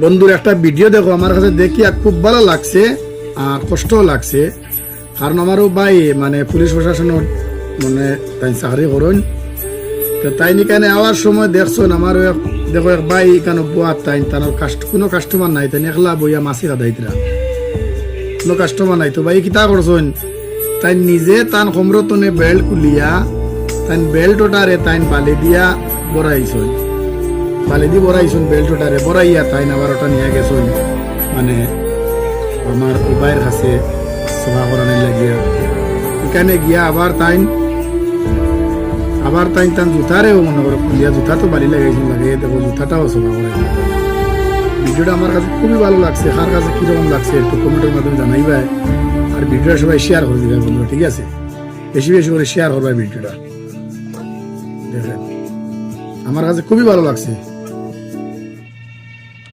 বন্ধুর একটা ভিডিও দেখো, আমার কাছে দেখি আর খুব ভালো লাগছে আর কষ্টও লাগছে। কারণ আমারও ভাই মানে পুলিশ প্রশাসনের মানে তাই চাকরি করেন, তো তাই নিকানে আওয়ার সময় দেখছেন আমারও দেখো এক ভাই কেন বুয়া তাই তার কোনো কাস্টমার নাই, তাই একলা বইয়া মাছি কাদাইতরা, কোনো কাস্টমার নাই। তো ভাই কিতা করছেন, তাই নিজে তান সমরতনে বেল্ট খুলিয়া তাই বেল্ট ওটারে তাই বালি দিয়া বড়াইছেন, বালি দিয়ে বড়াইছেন বেল্ট ওটারে বড়াইয়া তাই আবার ওটা নিয়ে গেছেন মানে আমার উবাইয়ের কাছে সভা করানোর লাগিয়া। এখানে গিয়া আবার তাই তান জুতারেও মনে করো খুলিয়া, জুতা তো বালি লাগাইছেন, লাগিয়ে দেখো জুতাটাও সভা করাই। ভিডিওটা আমার কাছে খুবই ভালো লাগছে, কার কাছে কিরকম লাগছে একটু কমেন্টের মাধ্যমে জানাইবা। আর ভিডিওটা সবাই শেয়ার করে দিবে বন্ধুরা, ঠিক আছে? বেশি বেশি করে শেয়ার করবে ভিডিওটা। দেখেন আমার কাছে খুবই ভালো লাগছে।